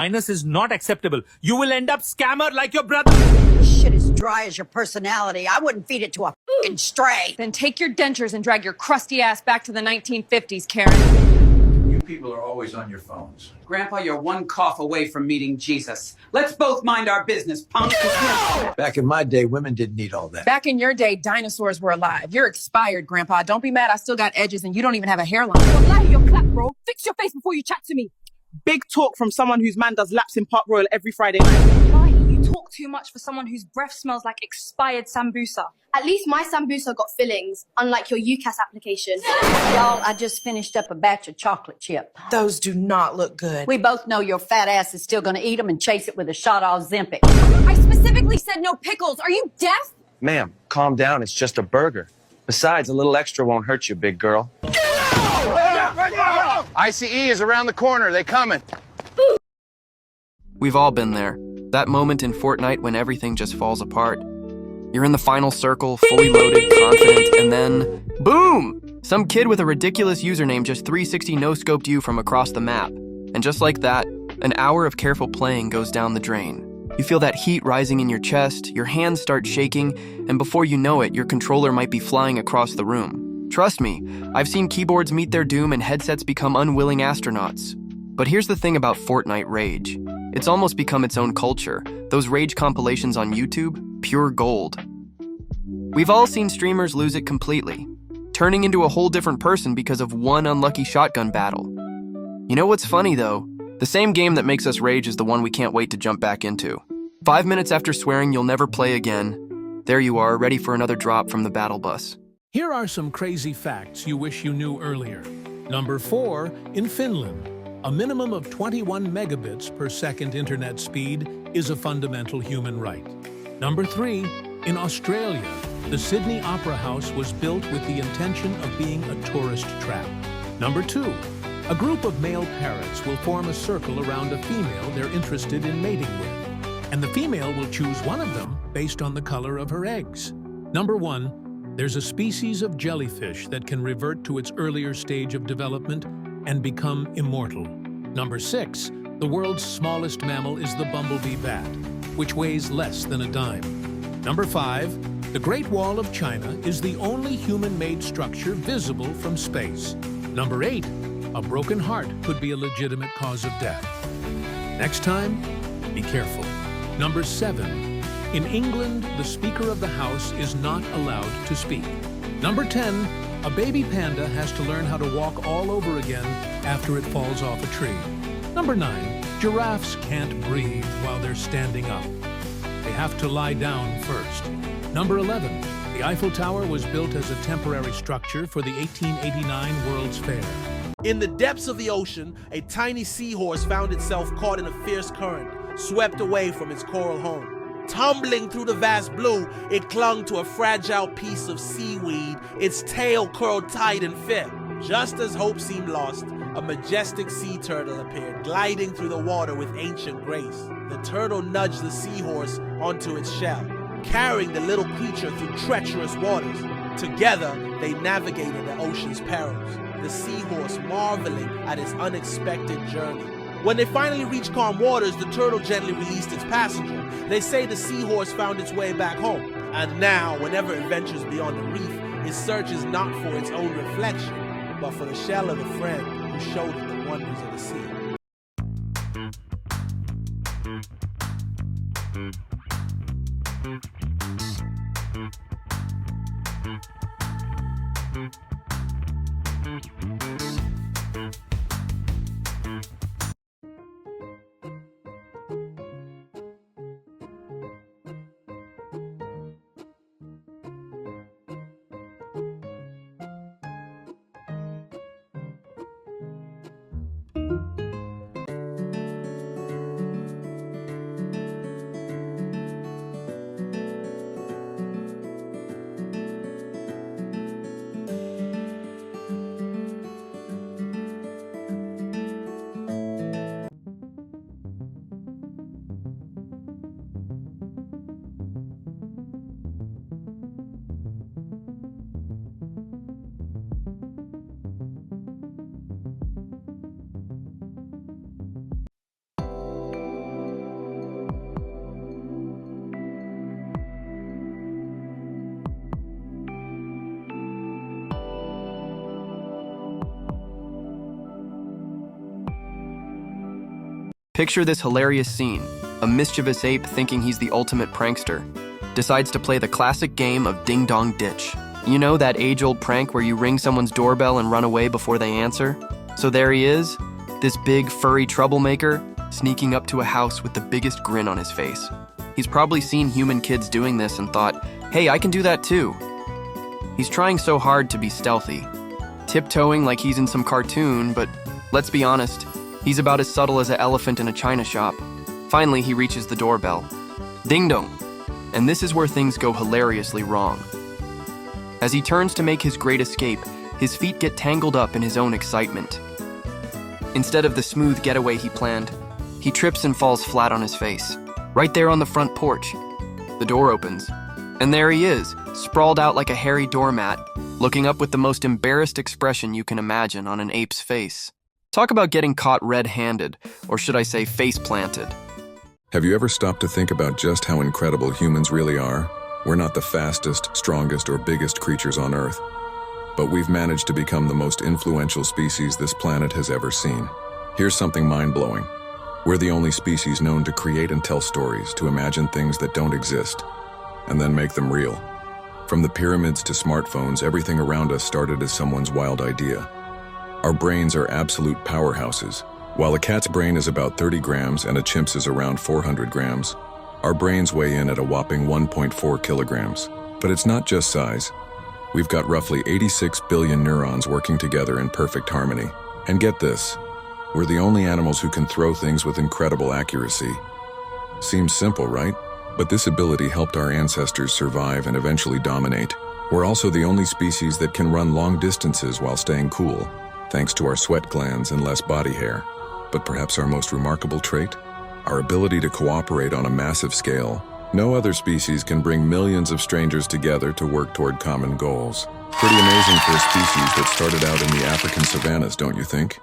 Kindness is not acceptable. You will end up scammer like your brother. This shit is dry as your personality. I wouldn't feed it to a fucking stray. Then take your dentures and drag your crusty ass back to the 1950s, Karen. You people are always on your phones. Grandpa, you're one cough away from meeting Jesus. Let's both mind our business, punk. Back in my day, women didn't need all that. Back in your day, dinosaurs were alive. You're expired, Grandpa. Don't be mad. I still got edges and you don't even have a hairline. Wallahi, you're clap, bro. Fix your face before you chat to me. Big talk from someone whose man does laps in Park Royal every Friday night. Wallahi, you talk too much for someone whose breath smells like expired sambusa. At least my sambusa got fillings, unlike your UCAS application. Y'all, I just finished up a batch of chocolate chip. Those do not look good. We both know your fat ass is still gonna eat them and chase it with a shot of Ozempic. I specifically said no pickles. Are you deaf? Ma'am, calm down. It's just a burger. Besides, a little extra won't hurt you, big girl. ICE is around the corner. They coming. We've all been there. That moment in Fortnite when everything just falls apart. You're in the final circle, fully loaded, confident, and then, boom! Some kid with a ridiculous username just 360 no-scoped you from across the map. And just like that, an hour of careful playing goes down the drain. You feel that heat rising in your chest, your hands start shaking, and before you know it, your controller might be flying across the room. Trust me, I've seen keyboards meet their doom and headsets become unwilling astronauts. But here's the thing about Fortnite Rage. It's almost become its own culture. Those Rage compilations on YouTube, pure gold. We've all seen streamers lose it completely, turning into a whole different person because of one unlucky shotgun battle. You know what's funny though? The same game that makes us rage is the one we can't wait to jump back into. 5 minutes after swearing you'll never play again, there you are, ready for another drop from the battle bus. Here are some crazy facts you wish you knew earlier. Number 4, in Finland, a minimum of 21 megabits per second internet speed is a fundamental human right. Number 3, in Australia, the Sydney Opera House was built with the intention of being a tourist trap. Number 2, a group of male parrots will form a circle around a female they're interested in mating with, and the female will choose one of them based on the color of her eggs. Number 1, there's a species of jellyfish that can revert to its earlier stage of development and become immortal. Number 6, the world's smallest mammal is the bumblebee bat, which weighs less than a dime. Number 5, the Great Wall of China is the only human-made structure visible from space. Number 8, a broken heart could be a legitimate cause of death. Next time, be careful. Number 7, in England, the Speaker of the House is not allowed to speak. Number 10, a baby panda has to learn how to walk all over again after it falls off a tree. Number 9, giraffes can't breathe while they're standing up. They have to lie down first. Number 11, the Eiffel Tower was built as a temporary structure for the 1889 World's Fair. In the depths of the ocean, a tiny seahorse found itself caught in a fierce current, swept away from its coral home. Tumbling through the vast blue, it clung to a fragile piece of seaweed, its tail curled tight and fit. Just as hope seemed lost, a majestic sea turtle appeared, gliding through the water with ancient grace. The turtle nudged the seahorse onto its shell, carrying the little creature through treacherous waters. Together, they navigated the ocean's perils, the seahorse marveling at its unexpected journey. When they finally reached calm waters, the turtle gently released its passenger. They say the seahorse found its way back home. And now, whenever it ventures beyond the reef, it searches not for its own reflection, but for the shell of the friend who showed it the wonders of the sea. Picture this hilarious scene. A mischievous ape, thinking he's the ultimate prankster, decides to play the classic game of Ding Dong Ditch. You know, that age-old prank where you ring someone's doorbell and run away before they answer? So there he is, this big furry troublemaker, sneaking up to a house with the biggest grin on his face. He's probably seen human kids doing this and thought, hey, I can do that too. He's trying so hard to be stealthy, tiptoeing like he's in some cartoon, but let's be honest, he's about as subtle as an elephant in a china shop. Finally, he reaches the doorbell. Ding dong. And this is where things go hilariously wrong. As he turns to make his great escape, his feet get tangled up in his own excitement. Instead of the smooth getaway he planned, he trips and falls flat on his face, right there on the front porch. The door opens, and there he is, sprawled out like a hairy doormat, looking up with the most embarrassed expression you can imagine on an ape's face. Talk about getting caught red-handed, or should I say face-planted. Have you ever stopped to think about just how incredible humans really are? We're not the fastest, strongest, or biggest creatures on Earth, but we've managed to become the most influential species this planet has ever seen. Here's something mind-blowing. We're the only species known to create and tell stories, to imagine things that don't exist, and then make them real. From the pyramids to smartphones, everything around us started as someone's wild idea. Our brains are absolute powerhouses. While a cat's brain is about 30 grams and a chimp's is around 400 grams, our brains weigh in at a whopping 1.4 kilograms. But it's not just size. We've got roughly 86 billion neurons working together in perfect harmony. And get this, we're the only animals who can throw things with incredible accuracy. Seems simple, right? But this ability helped our ancestors survive and eventually dominate. We're also the only species that can run long distances while staying cool, thanks to our sweat glands and less body hair. But perhaps our most remarkable trait? Our ability to cooperate on a massive scale. No other species can bring millions of strangers together to work toward common goals. Pretty amazing for a species that started out in the African savannas, don't you think?